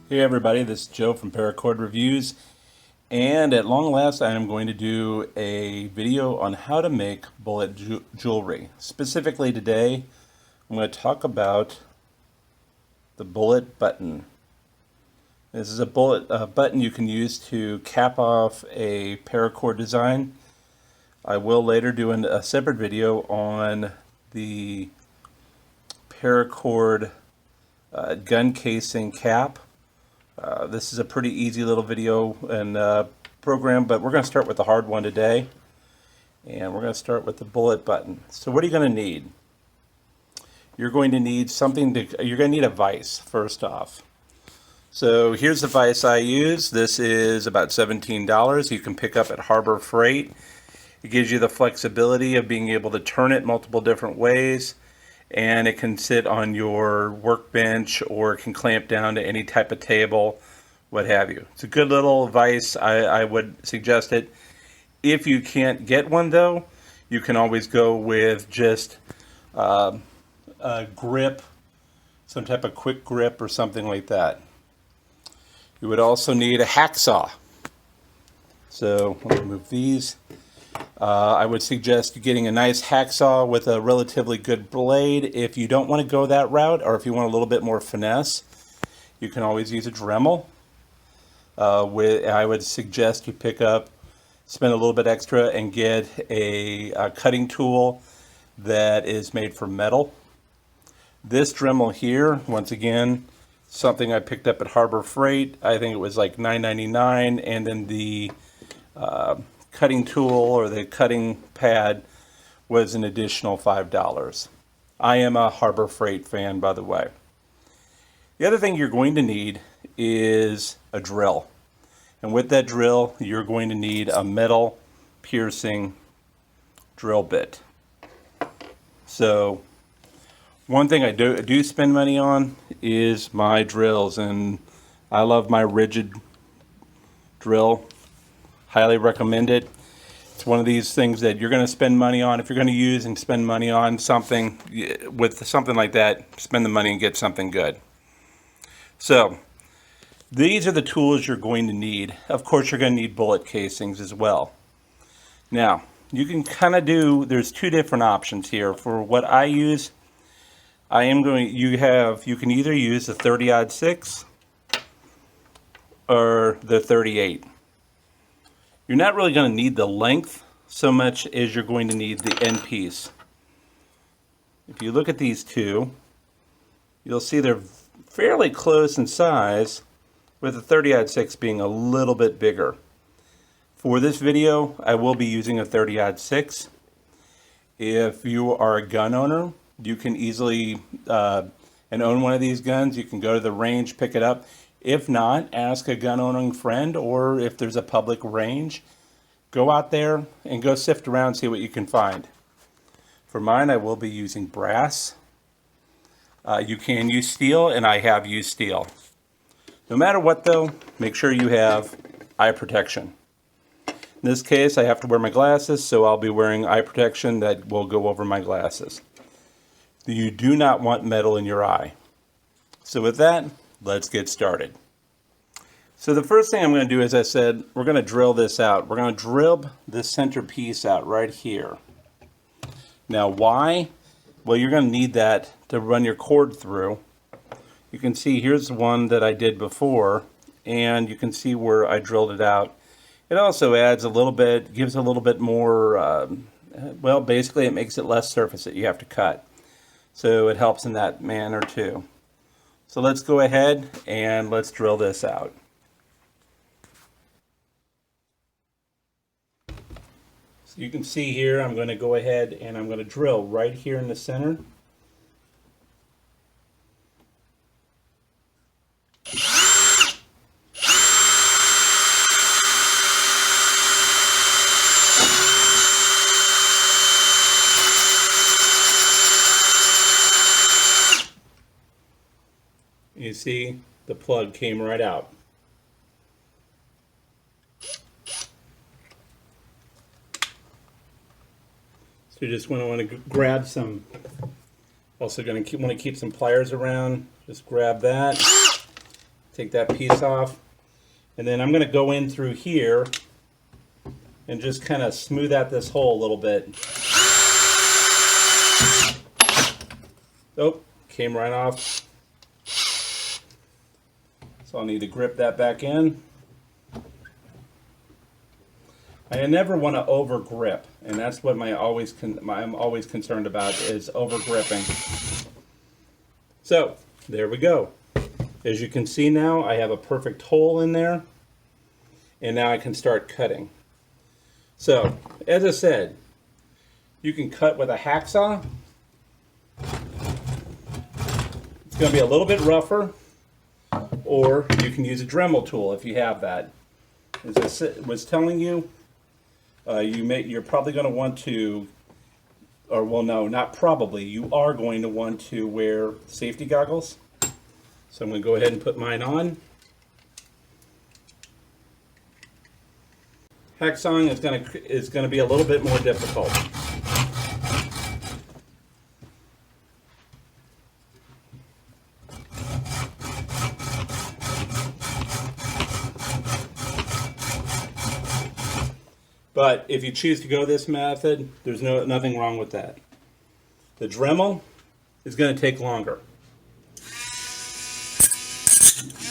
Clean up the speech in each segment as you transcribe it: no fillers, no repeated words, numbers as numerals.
Hey everybody, this is Joe from Paracord Reviews, and at long last I am going to do a video on how to make bullet jewelry. Specifically today, I'm going to talk about the bullet button. This is a bullet button you can use to cap off a paracord design. I will later do a separate video on the paracord gun casing cap. This is a pretty easy little video and program, but we're going to start with the hard one today. And we're going to start with the bullet button. So what are you going to need? You're going to need you're going to need a vise first off. So here's the vise I use. This is about $17. You can pick up at Harbor Freight. It gives you the flexibility of being able to turn it multiple different ways. And it can sit on your workbench, or it can clamp down to any type of table, what have you. It's a good little vise. I would suggest it. If you can't get one though, you can always go with just a grip, some type of quick grip or something like that. You would also need a hacksaw. So let me move these. I would suggest getting a nice hacksaw with a relatively good blade. If you don't want to go that route, or if you want a little bit more finesse, you can always use a Dremel. I would suggest you spend a little bit extra and get a cutting tool that is made for metal. This Dremel here, once again, something I picked up at Harbor Freight. I think it was like $9.99, and then the cutting tool or the cutting pad was an additional $5. I am a Harbor Freight fan, by the way. The other thing you're going to need is a drill. And with that drill, you're going to need a metal piercing drill bit. So one thing I do spend money on is my drills, and I love my rigid drill. Highly recommend it. It's one of these things that you're going to spend money on. If you're going to use and spend money on something, with something like that, spend the money and get something good. So these are the tools you're going to need. Of course, you're going to need bullet casings as well. Now, you can there's two different options here. For what I use, you can either use the 30-06 or the 38. You're not really going to need the length so much as you're going to need the end piece. If you look at these two, you'll see they're fairly close in size, with the 30-06 being a little bit bigger. For this video, I will be using a 30-06. If you are a gun owner, you can easily and own one of these guns. You can go to the range, pick it up. If not, ask a gun-owning friend, or if there's a public range, go out there and go sift around, see what you can find. For mine, I will be using brass. You can use steel, and I have used steel. No matter what, though, make sure you have eye protection. In this case, I have to wear my glasses, so I'll be wearing eye protection that will go over my glasses. You do not want metal in your eye. So with that, let's get started. So the first thing I'm going to do, as I said, we're going to drill this out. We're going to drill this center piece out right here. Now why? Well, you're going to need that to run your cord through. You can see here's the one that I did before, and you can see where I drilled it out. It also adds a little bit, gives a little bit more, well, basically it makes it less surface that you have to cut. So it helps in that manner too. So let's go ahead and let's drill this out. So you can see here, I'm going to go ahead and I'm going to drill right here in the center. You see, the plug came right out. So you just want to grab some, also going to want to keep some pliers around. Just grab that, Take that piece off. And then I'm going to go in through here and just kind of smooth out this hole a little bit. Oh, came right off. So I'll need to grip that back in. I never want to over grip, and that's what I'm always concerned about, is over gripping. So there we go. As you can see now, I have a perfect hole in there, and now I can start cutting. So as I said, you can cut with a hacksaw. It's going to be a little bit rougher, or you can use a Dremel tool if you have that. As I was telling you, you're probably going to want to, or well, no, not probably, you are going to want to wear safety goggles. So I'm going to go ahead and put mine on. Hacksawing is going to be a little bit more difficult. But if you choose to go this method, there's nothing wrong with that. The Dremel is going to take longer.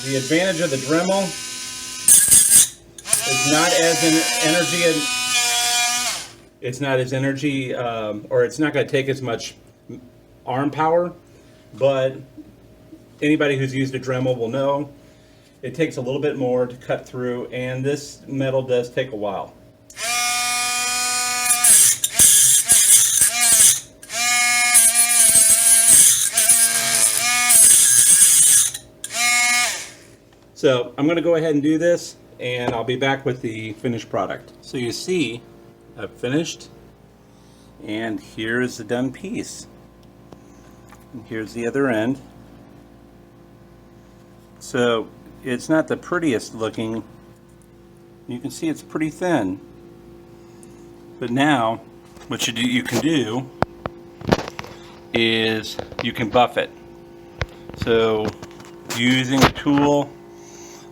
The advantage of the Dremel is not it's not going to take as much arm power, but anybody who's used a Dremel will know it takes a little bit more to cut through, and this metal does take a while. So I'm going to go ahead and do this, and I'll be back with the finished product. So you see, I've finished, and here's the done piece. And here's the other end. So it's not the prettiest looking. You can see it's pretty thin. But now, what you can do is you can buff it. So using a tool,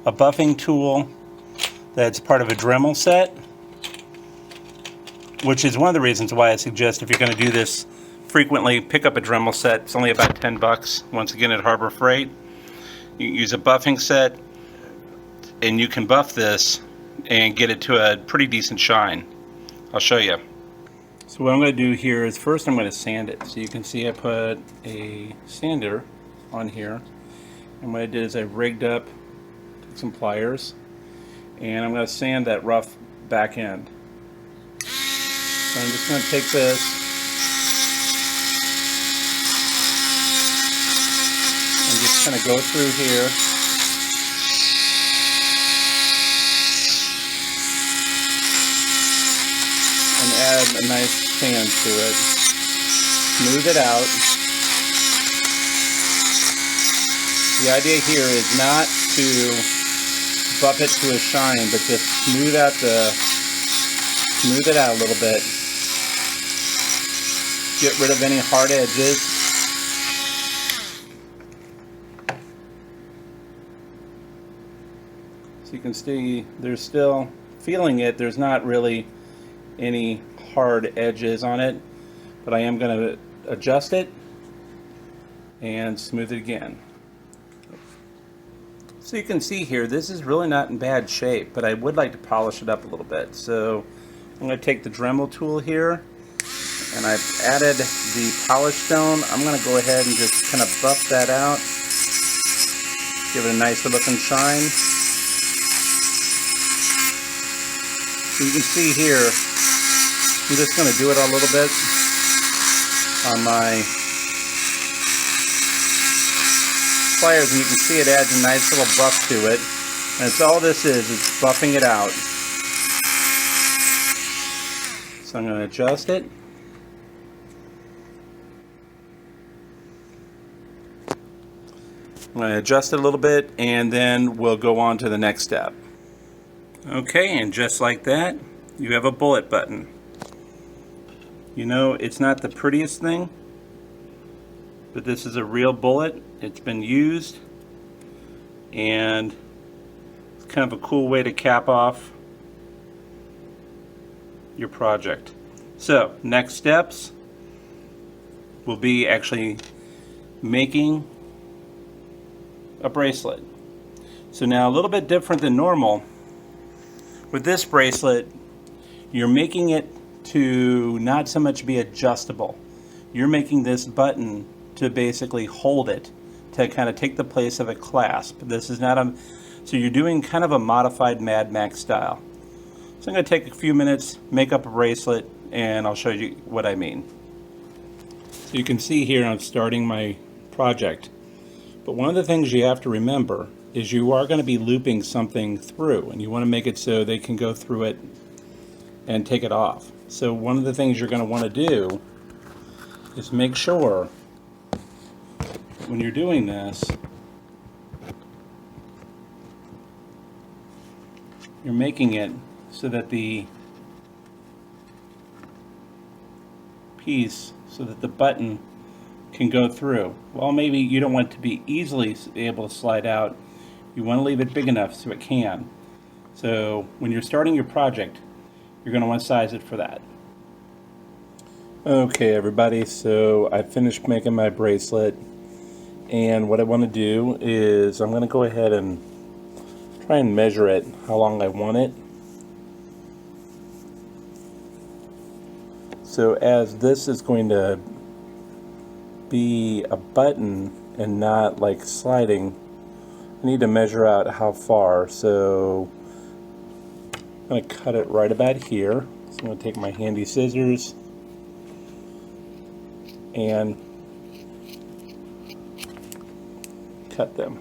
a buffing tool that's part of a Dremel set, which is one of the reasons why I suggest, if you're going to do this frequently, pick up a Dremel set. It's only about 10 bucks, once again at Harbor Freight. You can use a buffing set, and you can buff this and get it to a pretty decent shine. I'll show you. So what I'm going to do here is, first I'm going to sand it. So you can see I put a sander on here, and what I did is I rigged up some pliers, and I'm going to sand that rough back end. So I'm just going to take this and just kind of go through here, and add a nice sand to it. Smooth it out. The idea here is not to buff it to a shine, but just smooth it out a little bit. Get rid of any hard edges. So you can see there's still, feeling it, there's not really any hard edges on it, but I am going to adjust it and smooth it again. So you can see here, this is really not in bad shape, but I would like to polish it up a little bit. So I'm going to take the Dremel tool here, and I've added the polish stone. I'm going to go ahead and just kind of buff that out, give it a nicer looking shine. So you can see here, I'm just going to do it a little bit on my pliers, and you can see it adds a nice little buff to it. And it's all this is buffing it out. So I'm going to adjust it. I'm going to adjust it a little bit, and then we'll go on to the next step. Okay, and just like that, you have a bullet button. You know, it's not the prettiest thing, but this is a real bullet. It's been used, and it's kind of a cool way to cap off your project. So next steps will be actually making a bracelet. So now, a little bit different than normal, with this bracelet you're making it to not so much be adjustable. You're making this button to basically hold it, to kind of take the place of a clasp. This is not a, so you're doing kind of a modified Mad Max style. So I'm going to take a few minutes, make up a bracelet, and I'll show you what I mean. So you can see here I'm starting my project. But one of the things you have to remember is you are going to be looping something through, and you want to make it so they can go through it and take it off. So one of the things you're going to want to do is make sure when you're doing this, you're making it so that the piece, so that the button can go through. Well, maybe you don't want it to be easily able to slide out. You want to leave it big enough so it can. So when you're starting your project, you're going to want to size it for that. Okay everybody, so I finished making my bracelet, and what I want to do is I'm going to go ahead and try and measure it, how long I want it. So as this is going to be a button and not like sliding, I need to measure out how far. So I'm going to cut it right about here. So I'm going to take my handy scissors and cut them.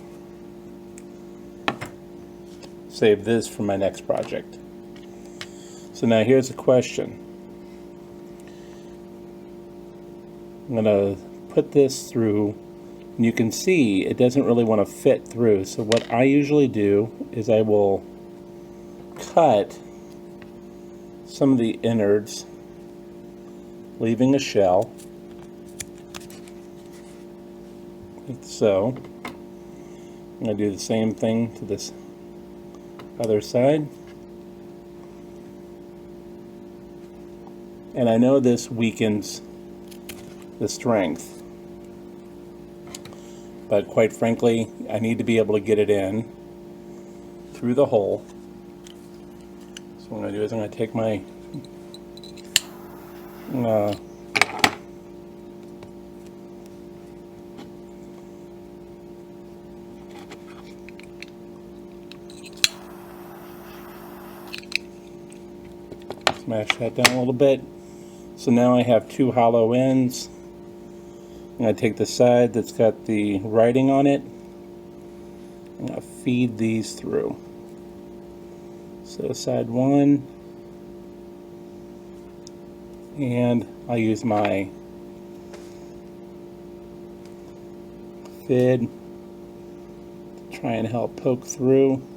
Save this for my next project. So now here's a question. I'm going to put this through, and you can see it doesn't really want to fit through. So what I usually do is I will cut some of the innards, leaving a shell, like so. I'm going to do the same thing to this other side. And I know this weakens the strength, but quite frankly I need to be able to get it in through the hole. So what I'm going to do is I'm going to take my smash that down a little bit. So now I have two hollow ends. I'm going to take the side that's got the writing on it. I'm going to feed these through. So side one, and I'll use my fid to try and help poke through.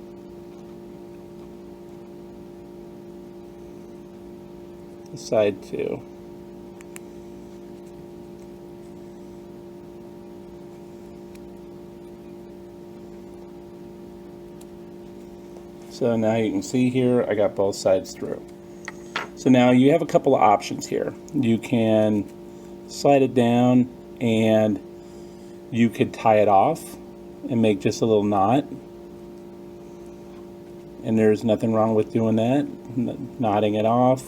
Side two. So now you can see here I got both sides through. So now you have a couple of options here. You can slide it down and you could tie it off and make just a little knot. And there's nothing wrong with doing that, knotting it off.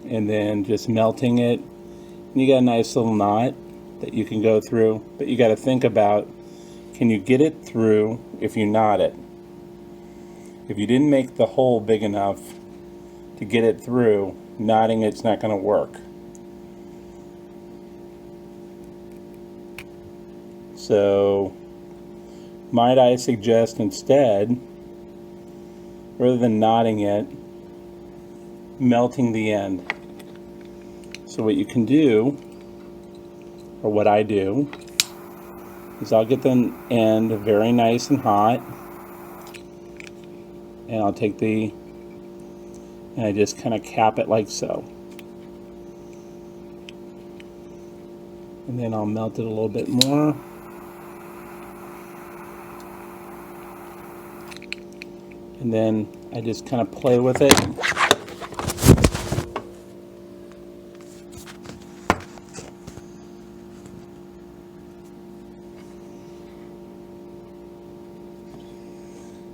And then just melting it. And you got a nice little knot that you can go through, but you got to think about, can you get it through if you knot it? If you didn't make the hole big enough to get it through, knotting it's not going to work. So might I suggest instead, rather than knotting it, melting the end. So what you can do, or what I do, is I'll get the end very nice and hot, and I'll take and I just kind of cap it like so. And then I'll melt it a little bit more. And then I just kind of play with it.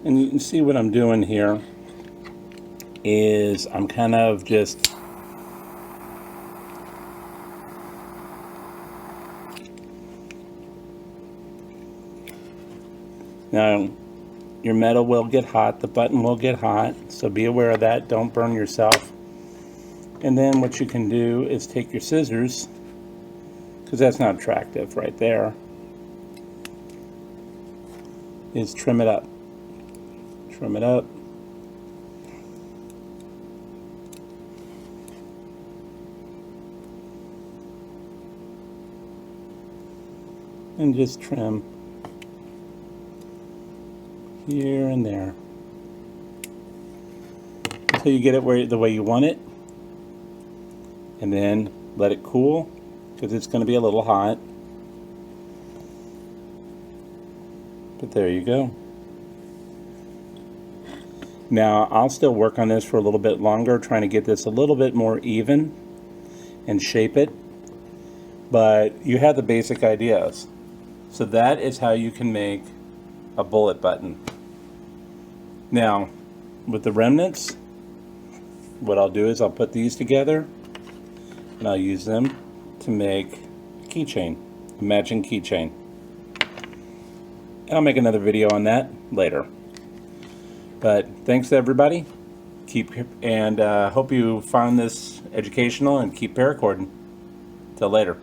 And you can see what I'm doing here is I'm kind of just now your metal will get hot, the button will get hot, so be aware of that, don't burn yourself. And then what you can do is take your scissors, because that's not attractive right there, is trim it up. Trim it up. And just trim here and there until you get it the way you want it, and then let it cool because it's going to be a little hot. But there you go. Now I'll still work on this for a little bit longer, trying to get this a little bit more even and shape it, but you have the basic ideas. So that is how you can make a bullet button. Now with the remnants, what I'll do is I'll put these together and I'll use them to make a keychain, a matching keychain. And I'll make another video on that later. But thanks to everybody. Hope you found this educational, and keep paracording. Till later.